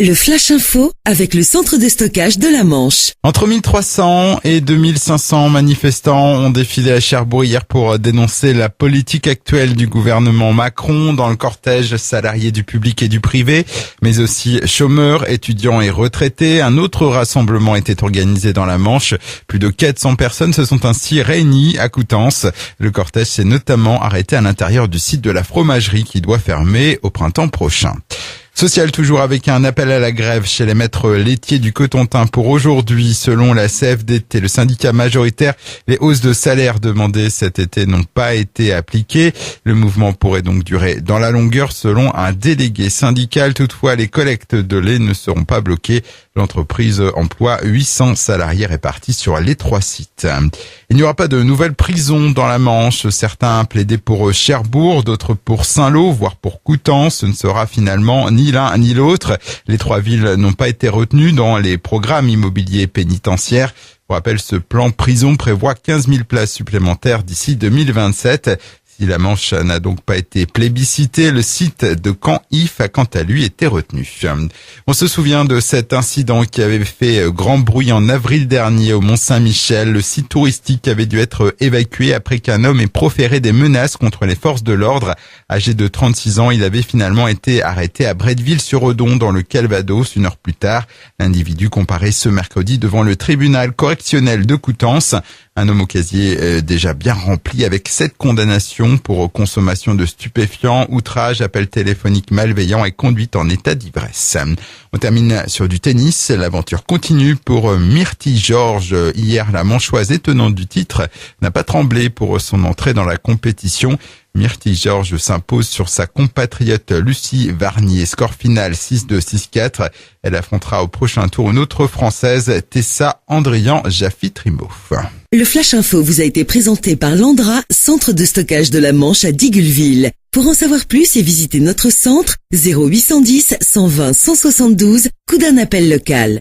Le Flash Info avec le centre de stockage de la Manche. Entre 1300 et 2500 manifestants ont défilé à Cherbourg hier pour dénoncer la politique actuelle du gouvernement Macron. Dans le cortège, salariés du public et du privé, mais aussi chômeurs, étudiants et retraités. Un autre rassemblement était organisé dans la Manche. Plus de 400 personnes se sont ainsi réunies à Coutances. Le cortège s'est notamment arrêté à l'intérieur du site de la fromagerie qui doit fermer au printemps prochain. Social toujours avec un appel à la grève chez les maîtres laitiers du Cotentin pour aujourd'hui. Selon la CFDT, le syndicat majoritaire, les hausses de salaire demandées cet été n'ont pas été appliquées. Le mouvement pourrait donc durer dans la longueur selon un délégué syndical. Toutefois, les collectes de lait ne seront pas bloquées. L'entreprise emploie 800 salariés répartis sur les 3 sites. Il n'y aura pas de nouvelle prison dans la Manche. Certains plaidaient pour Cherbourg, d'autres pour Saint-Lô, voire pour Coutances. Ce ne sera finalement ni l'un ni l'autre. Les 3 villes n'ont pas été retenues dans les programmes immobiliers pénitentiaires. Pour rappel, ce plan prison prévoit 15 000 places supplémentaires d'ici 2027. Si la Manche n'a donc pas été plébiscitée, le site de Camp-If a quant à lui été retenu. On se souvient de cet incident qui avait fait grand bruit en avril dernier au Mont-Saint-Michel. Le site touristique avait dû être évacué après qu'un homme ait proféré des menaces contre les forces de l'ordre. Âgé de 36 ans, il avait finalement été arrêté à Bretteville-sur-Odon dans le Calvados 1 heure plus tard. L'individu comparaît ce mercredi devant le tribunal correctionnel de Coutances. Un homme au casier déjà bien rempli avec 7 condamnations pour consommation de stupéfiants, outrage, appel téléphonique malveillant et conduite en état d'ivresse. On termine sur du tennis. L'aventure continue pour Myrtle George. Hier, la Manchoise étonnante du titre n'a pas tremblé pour son entrée dans la compétition. Myrtle George s'impose sur sa compatriote Lucie Varnier. Score final 6-2, 6-4. Elle affrontera au prochain tour une autre Française, Tessa Andrian-Jaffy-Trimo. Le Flash Info vous a été présenté par Landra, centre de stockage de la Manche à Digulleville. Pour en savoir plus et visiter notre centre, 0810 120 172, coup d'un appel local.